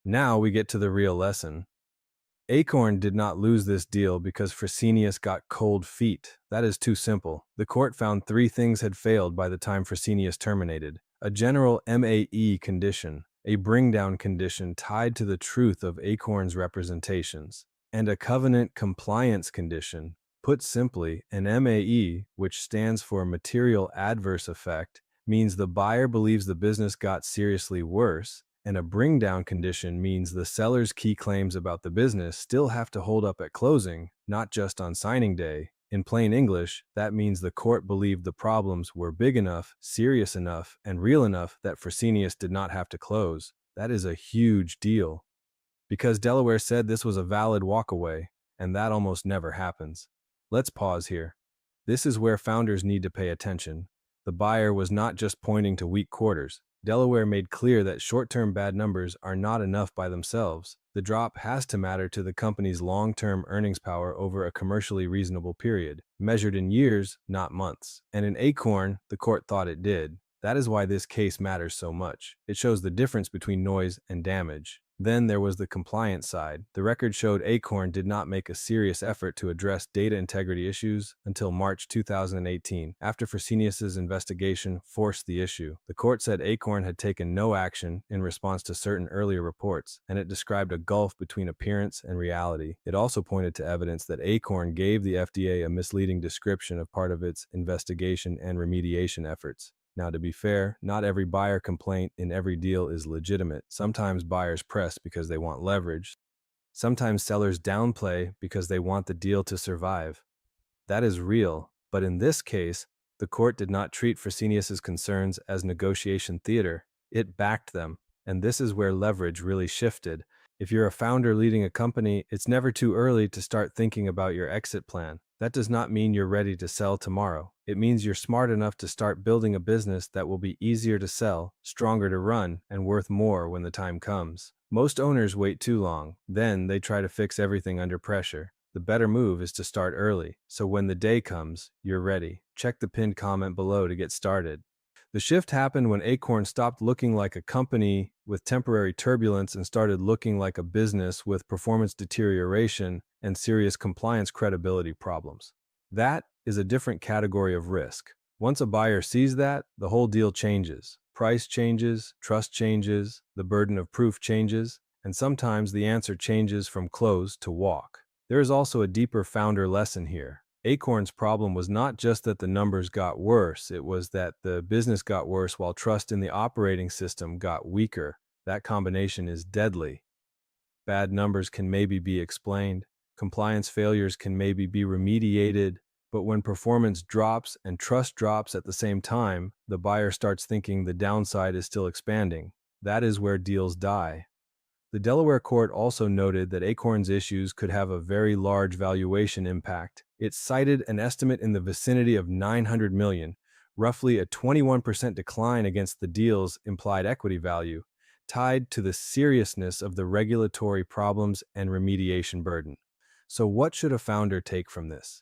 Now we get to the real lesson. Akorn did not lose this deal because Fresenius got cold feet. That is too simple. The court found three things had failed by the time Fresenius terminated: a general MAE condition, a bring-down condition tied to the truth of Akorn's representations, and a covenant compliance condition. Put simply, an MAE, which stands for material adverse effect, means the buyer believes the business got seriously worse, and a bring down condition means the seller's key claims about the business still have to hold up at closing, not just on signing day. In plain English, that means the court believed the problems were big enough, serious enough, and real enough that Fresenius did not have to close. That is a huge deal. Because Delaware said this was a valid walkaway, and that almost never happens. Let's pause here. This is where founders need to pay attention. The buyer was not just pointing to weak quarters. Delaware made clear that short-term bad numbers are not enough by themselves. The drop has to matter to the company's long-term earnings power over a commercially reasonable period, measured in years, not months. And in Akorn, the court thought it did. That is why this case matters so much. It shows the difference between noise and damage. Then there was the compliance side. The record showed Akorn did not make a serious effort to address data integrity issues until March 2018, after Fresenius's investigation forced the issue. The court said Akorn had taken no action in response to certain earlier reports, and it described a gulf between appearance and reality. It also pointed to evidence that Akorn gave the FDA a misleading description of part of its investigation and remediation efforts. Now, to be fair, not every buyer complaint in every deal is legitimate. Sometimes buyers press because they want leverage. Sometimes sellers downplay because they want the deal to survive. That is real, but in this case, the court did not treat Fresenius's concerns as negotiation theater. It backed them, and this is where leverage really shifted. If you're a founder leading a company, it's never too early to start thinking about your exit plan. That does not mean you're ready to sell tomorrow. It means you're smart enough to start building a business that will be easier to sell, stronger to run, and worth more when the time comes. Most owners wait too long. Then they try to fix everything under pressure. The better move is to start early, so when the day comes, you're ready. Check the pinned comment below to get started. The shift happened when Akorn stopped looking like a company with temporary turbulence and started looking like a business with performance deterioration and serious compliance credibility problems. That is a different category of risk. Once a buyer sees that, the whole deal changes. Price changes, trust changes, the burden of proof changes, and sometimes the answer changes from close to walk. There is also a deeper founder lesson here. Akorn's problem was not just that the numbers got worse, it was that the business got worse while trust in the operating system got weaker. That combination is deadly. Bad numbers can maybe be explained, compliance failures can maybe be remediated, but when performance drops and trust drops at the same time, the buyer starts thinking the downside is still expanding. That is where deals die. The Delaware court also noted that Akorn's issues could have a very large valuation impact. It cited an estimate in the vicinity of $900 million, roughly a 21% decline against the deal's implied equity value, tied to the seriousness of the regulatory problems and remediation burden. So what should a founder take from this?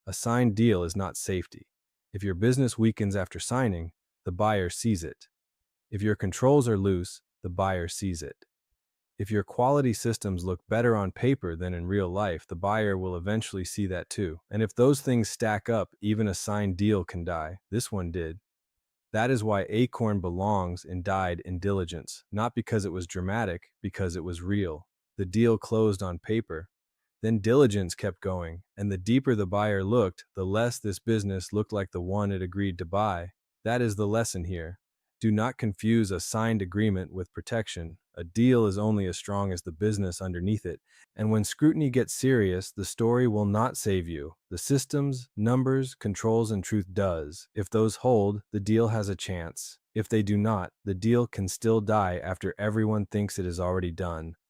A signed deal is not safety. If your business weakens after signing, the buyer sees it. If your controls are loose, the buyer sees it. If your quality systems look better on paper than in real life, the buyer will eventually see that too. And if those things stack up, even a signed deal can die. This one did. That is why Akorn belongs and died in Diligence, not because it was dramatic, because it was real. The deal closed on paper. Then Diligence kept going, and the deeper the buyer looked, the less this business looked like the one it agreed to buy. That is the lesson here. Do not confuse a signed agreement with protection. A deal is only as strong as the business underneath it, and when scrutiny gets serious, the story will not save you. The systems, numbers, controls, and truth does. If those hold, the deal has a chance. If they do not, the deal can still die after everyone thinks it is already done.